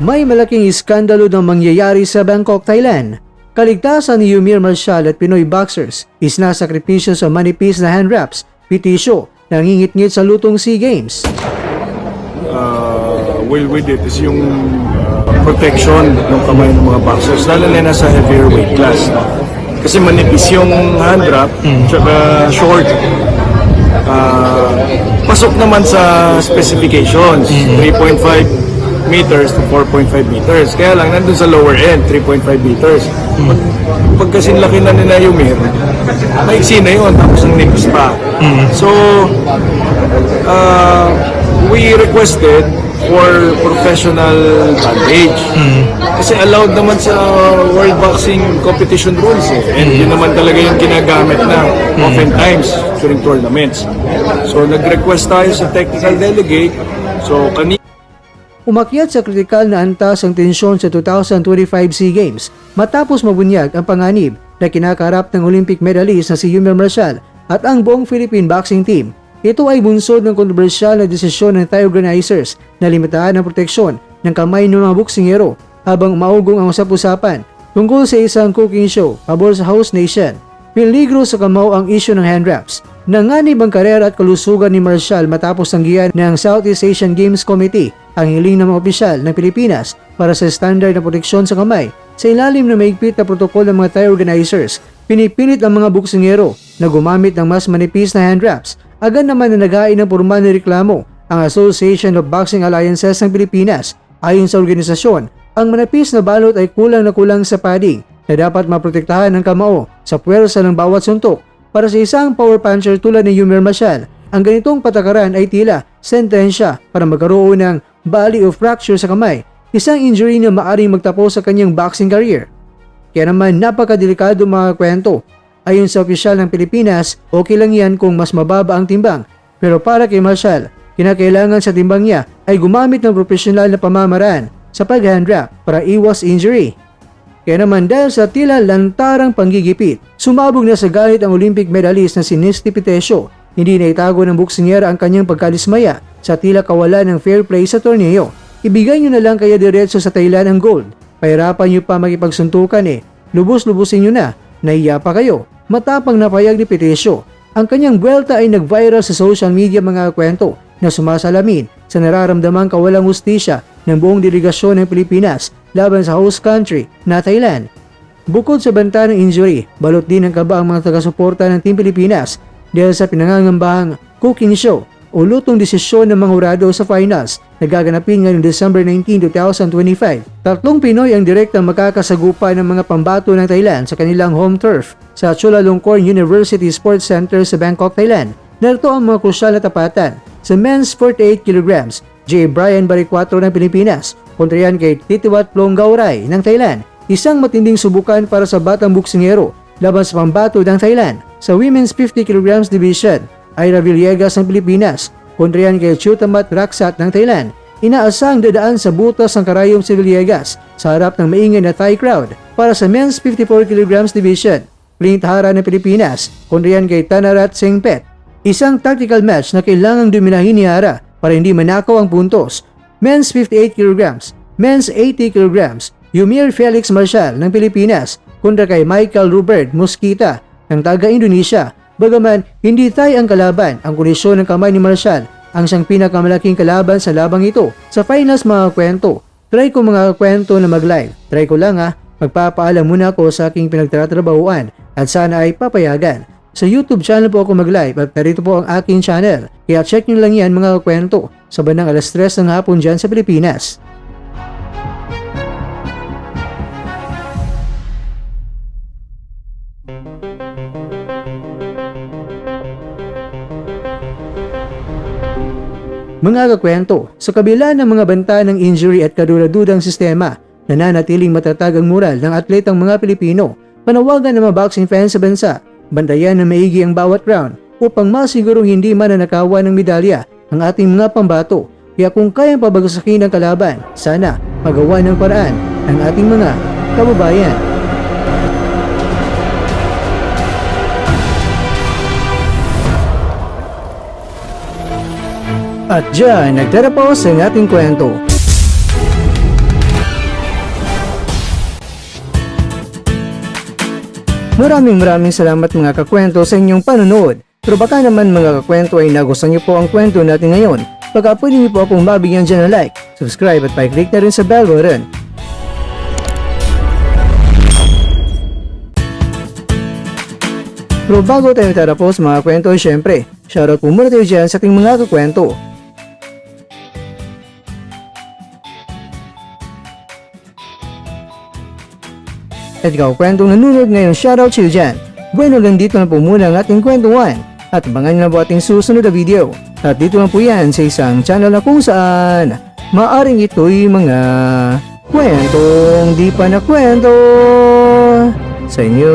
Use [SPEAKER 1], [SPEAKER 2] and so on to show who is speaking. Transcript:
[SPEAKER 1] May malaking iskandalo na mangyayari sa Bangkok, Thailand. Kaligtasan ni Yumir Marshall at Pinoy boxers is nasakripisyo sa manipis na hand wraps, pitisyo, nangingit-ngit sa lutong SEA Games.
[SPEAKER 2] With it is yung protection ng kamay ng mga boxers, lalo na sa heavier weight class. Kasi manipis yung hand wrap, tsaka short. Pasok naman sa specifications, 3.5 meters to 4.5 meters. Kaya lang, nandun sa lower end, 3.5 meters. Pag kasing laki na nila yung Yumir, maiksi na yun, tapos ang nipis pa. So, we requested for professional bandage. Kasi allowed naman sa World Boxing Competition rules eh. And yun naman talaga yung ginagamit na oftentimes during tournaments. So, nag-request tayo sa technical delegate. So,
[SPEAKER 1] Umakyat sa kritikal na antas ang tensyon sa 2025 SEA Games matapos mabunyag ang panganib na kinakarap ng Olympic medalist na si Yumir Marshall at ang buong Philippine boxing team. Ito ay bunsod ng kontrobersyal na desisyon ng Thai organizers na limitahan ang proteksyon ng kamay ng mga boksingero habang maugong ang usap-usapan tungkol sa isang cooking show pabor sa host nation. Peligro sa kamao ang isyu ng hand wraps. Nanganib ang karera at kalusugan ni Marshall matapos tanggihan ng Southeast Asian Games Committee ang hiling ng mga opisyal ng Pilipinas para sa standard na proteksyon sa kamay. Sa ilalim ng maigpit na protokol ng mga Thai organizers, pinipilit ang mga boksingero na gumamit ng mas manipis na hand wraps. Agad naman na naghain ng formal na reklamo ang Association of Boxing Alliances ng Pilipinas. Ayon sa organisasyon, ang manipis na balot ay kulang na kulang sa padding na dapat maprotektahan ng kamao sa puwersa ng bawat suntok. Para sa isang power puncher tulad ni Yumir Marshall, ang ganitong patakaran ay tila sentensya para magkaroon ng bali o fracture sa kamay, isang injury na maaring magtapos sa kanyang boxing career. Kaya naman napakadelikado mga kwento. Ayon sa opisyal ng Pilipinas, okay lang yan kung mas mababa ang timbang. Pero para kay Marshall, kinakailangan sa timbang niya ay gumamit ng profesional na pamamaraan sa pag-hand wrap para iwas injury. Kaya naman dahil sa tila lantarang panggigipit, sumabog na sa galit ang Olympic medalist na si Nisty Pitesio. Hindi na itago ng boksingera ang kanyang pagkalismaya sa tila kawalan ng fair play sa torneo. Ibigay nyo na lang kaya diretso sa Thailand ang gold. Pahirapan nyo pa makipagsuntukan eh. Lubos-lubusin nyo na. Nahiya pa kayo. Matapang na payag ni Pitesio. Ang kanyang buwelta ay nag-viral sa social media mga kwento na sumasalamin sa nararamdamang kawalang hustisya ng buong delegasyon ng Pilipinas laban sa host country na Thailand. Bukod sa banta ng injury, balot din ng kaba ang mga taga-suporta ng Team Pilipinas dahil sa pinangangambahang cooking show o lutong desisyon ng mga hurado sa finals na gaganapin ngayong December 19, 2025. Tatlong Pinoy ang direktang makakasagupa ng mga pambato ng Thailand sa kanilang home turf sa Chulalongkorn University Sports Center sa Bangkok, Thailand. Narito ang mga krusyal na tapatan. Sa men's 48 kg, J. Brian Baricuatro ng Pilipinas kontra yan kay Titiwat Plonggauray ng Thailand. Isang matinding subukan para sa batang boksingero laban sa pambato ng Thailand. Sa women's 50 kg division, Ira Villegas ng Pilipinas kontra yan kay Chutamat Raksat ng Thailand. Inaasang dadaan sa butas ng karayom si Villegas sa harap ng maingay na Thai crowd. Para sa men's 54 kg division, Clint Hara ng Pilipinas kontra yan kay Tanarat Sengpet. Isang tactical match na kailangang dominahin ni Hara para hindi manakaw ang puntos. Men's 58 kg, men's 80 kg, Yumir Felix Marshall ng Pilipinas kontra kay Michael Robert Mosquita ng taga-Indonesia. Bagaman hindi Thai ang kalaban, ang kondisyon ng kamay ni Marshall ang siyang pinakamalaking kalaban sa labang ito. Sa finals mga kwento, try ko mga kwento na mag-live. Try ko lang magpapaalam muna ako sa aking pinagtatrabahuan at sana ay papayagan. Sa YouTube channel po ako mag-live at narito po ang aking channel. Kaya check nyo lang yan mga kwento sa bandang alas 3 ng hapon dyan sa Pilipinas. Mga kakwento, sa kabila ng mga banta ng injury at kaduladudang sistema, nananatiling matatag ang moral ng atletang mga Pilipino. Panawagan ng mga boxing fans sa bansa, bantayan na maigi ang bawat round upang masigurong hindi mananakawan ng medalya ang ating mga pambato. Kaya kung kayang pabagsakin ang kalaban, sana magawa ng paraan ang ating mga kababayan. At dyan, nagtatapos ang ating kwento. Maraming salamat mga kakwento sa inyong panonood. Pero baka naman mga kakwento ay nagustuhan niyo po ang kwento natin ngayon. Baka pwede niyo po akong mabigyan dyan ng like, subscribe at pa-click na rin sa bell button. Pero bago tayo tatapos mga kwento, syempre, shoutout po muna tayo dyan sa ating mga kakwento. At ikaw kwentong nanonood ngayon, shoutout sa iyo dyan. Bueno, lang dito na po muna ang ating kwentuhan. At abangan nyo na po ating susunod na video. At dito lang po yan sa isang channel na kung saan maaring ito'y mga kwentong di pa na kwento sa inyo.